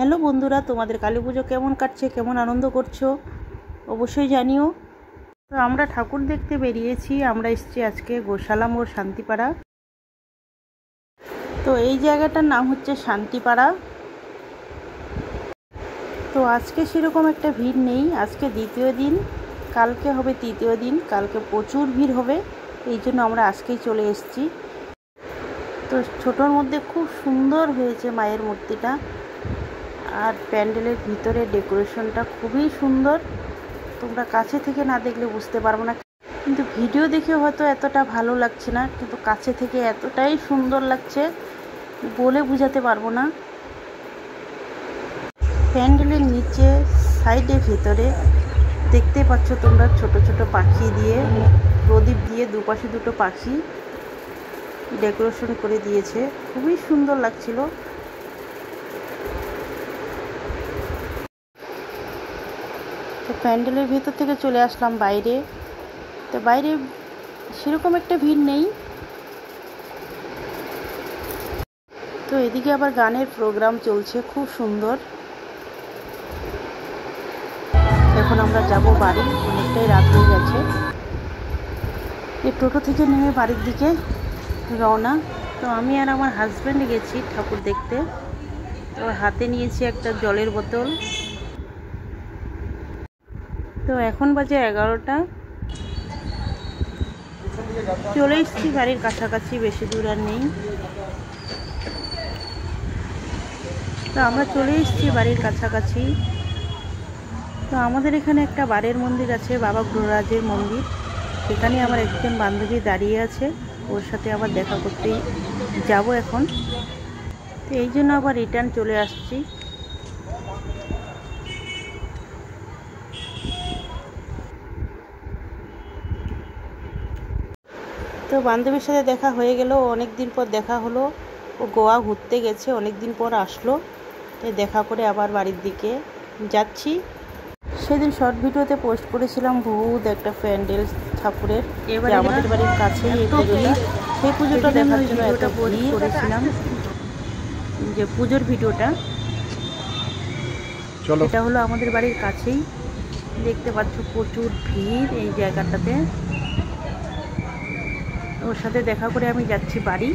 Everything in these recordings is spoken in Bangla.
হ্যালো বন্ধুরা, তোমাদের কালী পুজো কেমন কাটছে, কেমন আনন্দ করছো অবশ্যই জানিও। তো আমরা ঠাকুর দেখতে বেরিয়েছি। আমরা এসেছি আজকে গোশালা মোড় শান্তিপাড়া। তো এই জায়গাটার নাম হচ্ছে শান্তিপাড়া। তো আজকে সেরকম একটা ভিড় নেই, আজকে দ্বিতীয় দিন, কালকে হবে তৃতীয় দিন, কালকে প্রচুর ভিড় হবে, এই জন্য আমরা আজকেই চলে এসেছি। তো ছোটোর মধ্যে খুব সুন্দর হয়েছে মায়ের মূর্তিটা, আর প্যান্ডেলের ভিতরে ডেকোরেশনটা খুবই সুন্দর। তোমরা কাছে থেকে না দেখলে বুঝতে পারবো না, কিন্তু ভিডিও দেখে হয়তো এতটা ভালো লাগছে না, কিন্তু কাছে থেকে এতটাই সুন্দর লাগছে বলে বোঝাতে পারবো না। প্যান্ডেলের নিচে সাইডে ভেতরে দেখতে পাচ্ছ তোমরা ছোট ছোট পাখি দিয়ে, প্রদীপ দিয়ে দুপাশে দুটো পাখি ডেকোরেশন করে দিয়েছে, খুবই সুন্দর লাগছিল। তো প্যান্ডেলের ভেতর থেকে চলে আসলাম বাইরে। তো বাইরে সেরকম একটা ভিড় নেই। তো এদিকে আবার গানের প্রোগ্রাম চলছে, খুব সুন্দর। এখন আমরা যাব বাড়ি, অনেকটাই রাত হয়ে গেছে। এই টোটো থেকে নেমে বাড়ির দিকে রওনা। তো আমি আর আমার হাজব্যান্ড গেছি ঠাকুর দেখতে। তো হাতে নিয়েছি একটা জলের বোতল। তো এখন বাজে 11টা। চলে এসেছি বাড়ির কাছাকাছি, বেশি দূর আর নেই। তো আমরা চলে এসেছি বাড়ির কাছাকাছি। তো আমাদের এখানে একটা বারের মন্দির আছে, বাবা গ্রহরাজের মন্দির। সেখানে আমার একজন বান্ধবী দাঁড়িয়ে আছে, ওর সাথে আবার দেখা করতেই যাব এখন। তো এই জন্য আবার রিটার্ন চলে আসছি। তো বান্ধবীর সাথে দেখা হয়ে গেল, অনেক দিন পর দেখা হলো। ও গোয়া ঘুরতে গেছে, অনেক দিন পর আসলো। তাই দেখা করে আবার বাড়ির দিকে যাচ্ছি। সেদিন শর্ট ভিডিওতে পোস্ট করেছিলাম বহুত একটা প্যান্ডেল ঠাকুরের, এবার আমাদের বাড়ির কাছে এই পুজোটা, সেই পুজোটা দেখার জন্য একটা পোস্ট করেছিলাম, যে পুজোর ভিডিওটা। এটা হলো আমাদের বাড়ির কাছেই, দেখতে পাচ্ছ প্রচুর ভিড় এই জায়গাটাতে। ওর সাথে দেখা করে আমি যাচ্ছি বাড়ি।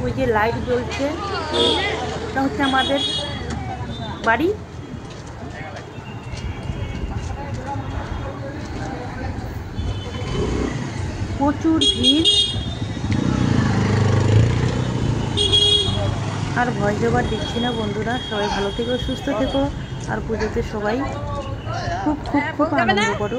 ওই যে লাইট জ্বলছে, এটা হচ্ছে আমাদের বাড়ি। প্রচুর ভিড়, আর ভয় জবার দিচ্ছি না বন্ধুরা। সবাই ভালো থেকো, সুস্থ থেকো, আর পুজোতে সবাই খুব খুব খুব আনন্দ করো।